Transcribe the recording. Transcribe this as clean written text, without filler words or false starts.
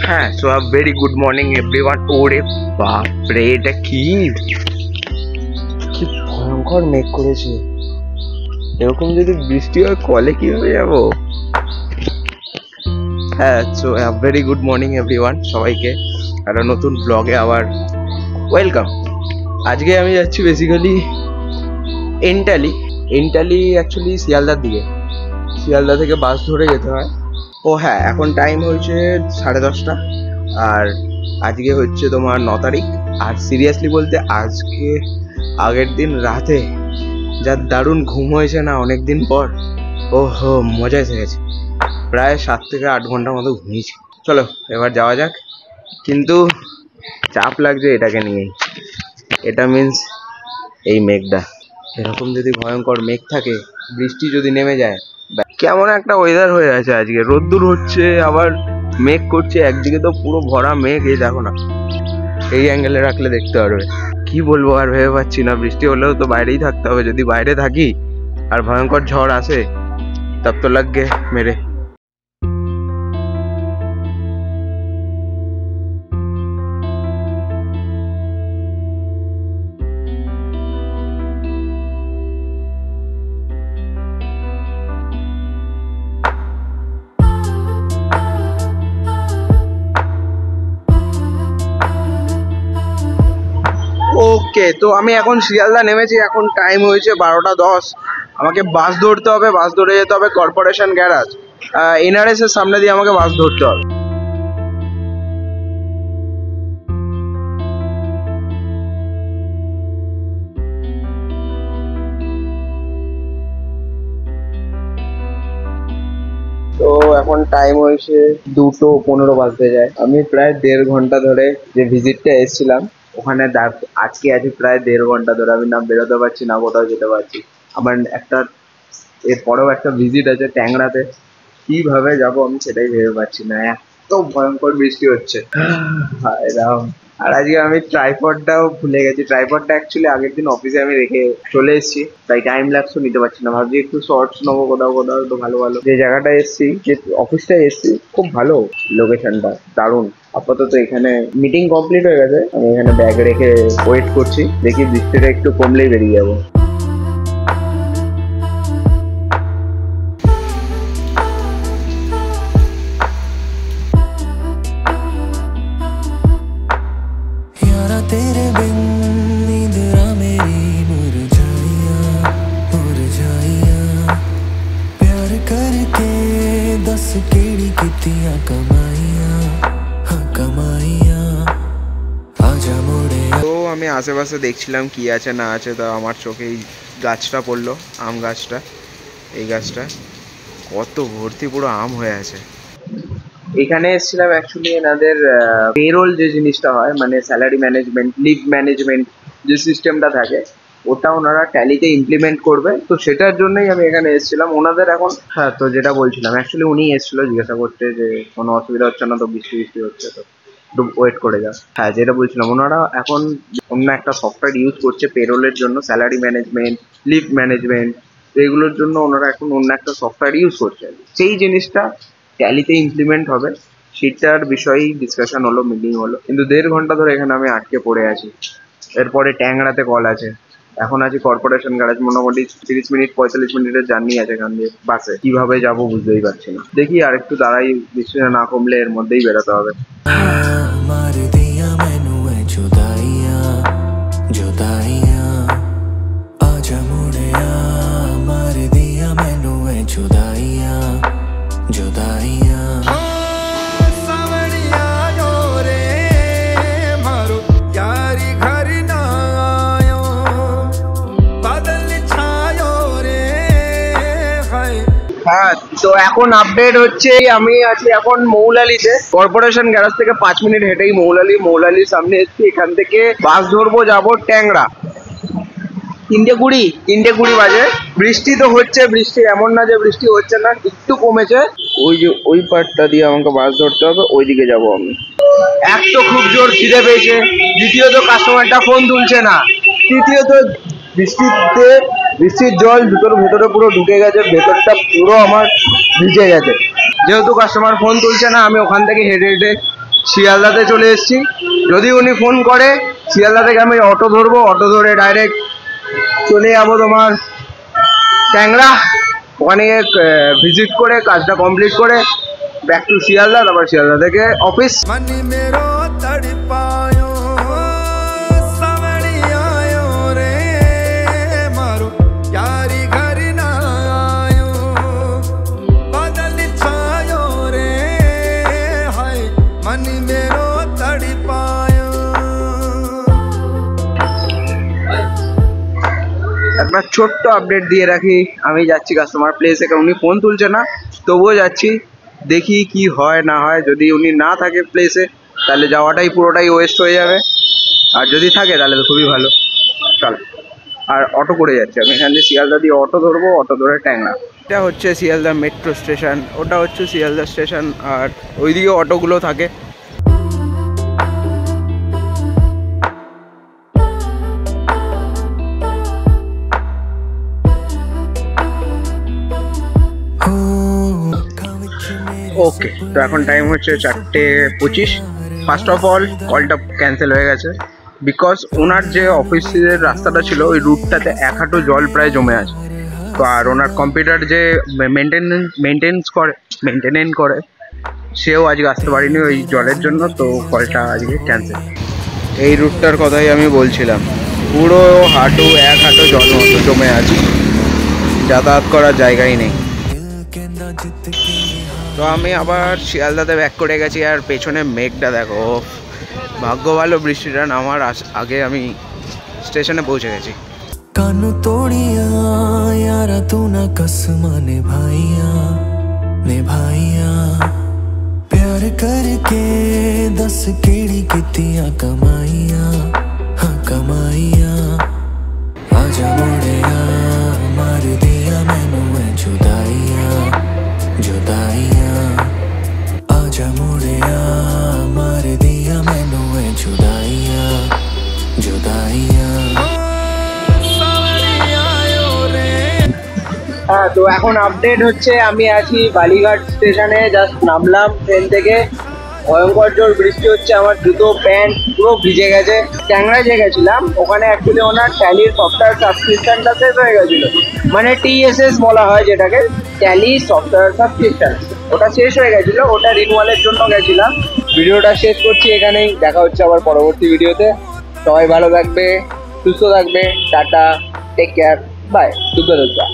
হ্যাঁ, so a very good morning everyone. ওরে বাপরে, এটা কি ভয়ঙ্কর মেঘ করেছে। এরকম যদি বৃষ্টি হয় কলে কিভাবে যাবো? হ্যাঁ, so a very good morning everyone, সবাইকে একটা নতুন ব্লগে আবার ওয়েলকাম। আজকে আমি যাচ্ছি বেসিক্যালি এন্টালি অ্যাকচুয়ালি শিয়ালদার দিকে। শিয়ালদা থেকে বাস ধরে যেতে হয়। ও হ্যাঁ, এখন টাইম হয়েছে 10:30। আর আজকে হচ্ছে তোমার 9 তারিখ। আর সিরিয়াসলি বলতে আজকে আগের দিন রাতে যা দারুণ ঘুম হয়েছে না অনেকদিন পর, ওহো মজা এসে গেছে। প্রায় 7 থেকে 8 ঘন্টার মতো ঘুমিয়েছি। চলো এবার যাওয়া যাক। কিন্তু চাপ লাগছে এটাকে নিয়েই। এটা মিন্স এই মেঘটা, এরকম যদি ভয়ঙ্কর মেঘ থাকে, বৃষ্টি যদি নেমে যায়, কেমন একটা ওয়েদার হয়ে আছে আজকে। রোদ্দুর হচ্ছে আবার মেঘ করছে, একদিকে তো পুরো ভরা মেঘ। এই দেখো না, এই অ্যাঙ্গেলে রাখলে দেখতে পারবে। কি বলবো আর ভেবে পাচ্ছি না। বৃষ্টি হলেও তো বাইরেই থাকতে হবে। যদি বাইরে থাকি আর ভয়ঙ্কর ঝড় আসে, তব তো লাগবে মেরে। ওকে, তো আমি এখন শিয়ালদা নেমেছি। এখন টাইম হয়েছে 12:10। আমাকে বাস ধরতে হবে। বাস ধরে যেতে হবে কর্পোরেশন গ্যারাজ। এনআরএস এর সামনে দিয়ে আমাকে বাস ধরতে হবে। তো এখন টাইম হয়েছে 2:15 বাজতে যায়। আমি প্রায় 1.5 ঘন্টা ধরে যে ভিজিটটা এসেছিলাম ওখানে আজকে আছি প্রায় 1.5 ঘন্টা ধরে। আমি না বেরোতে পারছি না কোথাও যেতে পারছি। আমার একটা এরপরেও একটা ভিজিট আছে ট্যাংরাতে। কিভাবে যাব আমি সেটাই ভেবে পাচ্ছি না, এত ভয়ঙ্কর বৃষ্টি হচ্ছে। হায় রাম। আর আজকে আমি ট্রাইপডটাও ভুলে গেছি। ট্রাইপডটা অ্যাকচুয়ালি আগের দিন অফিসে আমি রেখে চলে এসেছি, তাই টাইম ল্যাপসও নিতে পারছি না। ভাবছি একটু শর্টস নেবো কোথাও কোথাও, তো ভালো ভালো যে জায়গাটা এসেছি, যে অফিসটায় এসেছি, খুব ভালো লোকেশনটা, দারুণ। আপাতত এখানে মিটিং কমপ্লিট হয়ে গেছে। আমি এখানে ব্যাগ রেখে ওয়েট করছি, দেখি বৃষ্টিটা একটু কমলেই বেরিয়ে যাবো। तेरे बिन नींदरा मेरी मुरझाइया प्यार करके दस केड़ी कितियां कमाइया हाँ कमाइया आजा मोड़े। তো আমি আশেপাশে দেখছিলাম কি আছে না আছে, তো আমার চোখে এই গাছটা পড়লো, আম গাছটা। এই গাছটা কত ভর্তি পুরো আম হয়ে আছে। এখানে এসেছিলাম অ্যাকচুয়ালি এনাদের পেরোল যে জিনিসটা হয়, মানে স্যালারি ম্যানেজমেন্ট, লিভ ম্যানেজমেন্ট যে সিস্টেমটা থাকে, ওটা ওনারা ট্যালিতে ইমপ্লিমেন্ট করবে। তো সেটার জন্যই আমি এখানে এসেছিলাম ওনাদের এখন। হ্যাঁ, তো যেটা বলছিলাম অ্যাকচুয়ালি উনি এসেছিল জিজ্ঞাসা করতে যে কোনো অসুবিধা হচ্ছে না তো, বৃষ্টি হচ্ছে তো একটু ওয়েট করে যাও। হ্যাঁ, যেটা বলছিলাম ওনারা এখন অন্য একটা সফটওয়্যার ইউজ করছে পেরোলের জন্য, স্যালারি ম্যানেজমেন্ট, লিভ ম্যানেজমেন্ট, এগুলোর জন্য ওনারা এখন অন্য একটা সফটওয়্যার ইউজ করছে। সেই জিনিসটা ট্যালিতে ইমপ্লিমেন্ট হবে, সেটার বিষয়েই ডিসকাশন হলো, মিটিং হলো। কিন্তু 1.5 ঘন্টা ধরে এখানে আমি আটকে পড়ে আছি। এরপরে ট্যাংরাতে কল আছে। এখন আছি কর্পোরেশন গ্যারেজ। মোটামুটি 30 মিনিট 45 মিনিটের জার্নি আছে এখান দিয়ে বাসে। কিভাবে যাবো বুঝতেই পারছি না। দেখি আর একটু দাঁড়াই, বৃষ্টিটা না কমলে এর মধ্যেই বেরোতে হবে। হ্যাঁ, তো এখন আপডেট হচ্ছে আমি আছি এখন মৌলালিতে। কর্পোরেশন গ্যারেজ থেকে 5 মিনিট হেঁটেই মৌলালির সামনে এসেছি। এখান থেকে বাস ধরবো, যাবো ট্যাংরা। 3:20 বাজে। বৃষ্টি তো হচ্ছে, বৃষ্টি এমন না যে বৃষ্টি হচ্ছে না, একটু কমেছে। ওই যে ওই পার্টটা দিয়ে আমাকে বাস ধরতে হবে, ওইদিকে যাবো আমি। এক তো খুব জোর খিদে পেয়েছে, দ্বিতীয়ত কাস্টমারটা ফোন তুলছে না, তৃতীয়ত বৃষ্টির জল জুতোর ভেতরে পুরো ঢুকে গেছে, ভেতরটা পুরো আমার ভিজে গেছে। যেহেতু কাস্টমার ফোন তুলছে না, আমি ওখান থেকে হেঁটে হেঁটে শিয়ালদাতে চলে এসেছি। যদি উনি ফোন করে শিয়ালদা থেকে আমি অটো ধরবো, অটো ধরে ডাইরেক্ট চলে যাবো তোমার ট্যাংরা। ওখানে ভিজিট করে কাজটা কমপ্লিট করে ব্যাক টু শিয়ালদা, তারপর শিয়ালদা থেকে অফিস। একটা ছোট্ট আপডেট দিয়ে রাখি, আমি যাচ্ছি কাস্টমার প্লেসে, কারণ উনি ফোন তুলছে না, তবুও যাচ্ছি। দেখি কি হয় না হয়। যদি উনি না থাকে প্লেসে তাহলে যাওয়াটাই পুরোটাই ওয়েস্ট হয়ে যাবে, আর যদি থাকে তাহলে তো খুবই ভালো। চল, আর অটো করে যাচ্ছি আমি এখান থেকে শিয়ালদা দিয়ে অটো ধরবো, অটো ধরে ট্যাংরা। এটা হচ্ছে শিয়ালদা মেট্রো স্টেশন, ওটা হচ্ছে শিয়ালদা স্টেশন, আর ওইদিকে অটোগুলো থাকে। ওকে, তো এখন টাইম হচ্ছে 4:25। ফার্স্ট অফ অল কলটা ক্যান্সেল হয়ে গেছে, বিকজ ওনার যে অফিসের রাস্তাটা ছিল ওই রুটটাতে 1 হাঁটু জল প্রায় জমে আছে। তো আর ওনার কম্পিউটার যে মেনটেনেন্স করে সেও আজকে আসতে পারিনি ওই জলের জন্য, তো কলটা আজকে ক্যান্সেল। এই রুটটার কথাই আমি বলছিলাম, পুরো হাঁটু 1 হাঁটু জল মতো জমে আছে, যাতায়াত করার জায়গাই নেই। তো আমি আবার শিয়ালদাতে ব্যাক করে গেছি, আর পেছনে মেঘটা দেখো, ভাগ্য ভালো বৃষ্টিটা নামার আগে আমি স্টেশনে পৌঁছে গেছি। कानू तोड़िया यारा तू ना कसमा निभाइया प्यार करके दस केड़ी कितिया कमाइया, हाँ कमाइया। आजा मुड़िया मार दिया मैनू है जुदाइया, आजा मुड़िया मार दिया मैनू है जुदाइया। হ্যাঁ, তো এখন আপডেট হচ্ছে আমি আছি বালিঘাট স্টেশনে, জাস্ট নামলাম ট্রেন থেকে। ভয়ঙ্কর জোর বৃষ্টি হচ্ছে, আমার জুতো প্যান্ট পুরো ভিজে গেছে। ট্যাংরায় যে গেছিলাম ওখানে অ্যাকচুয়ালি ওনার ট্যালির সফটওয়্যার সাবস্ক্রিপশনটা শেষ হয়ে গেছিলো, মানে TSS বলা হয় যেটাকে, ট্যালি সফটওয়্যার সাবস্ক্রিপশন, ওটা শেষ হয়ে গেছিলো, ওটা রিনিউয়ালের জন্য গেছিলাম। ভিডিওটা শেষ করছি এখানেই, দেখা হচ্ছে আবার পরবর্তী ভিডিওতে। সবাই ভালো থাকবে, সুস্থ থাকবে, tata, take care, bye, Durga.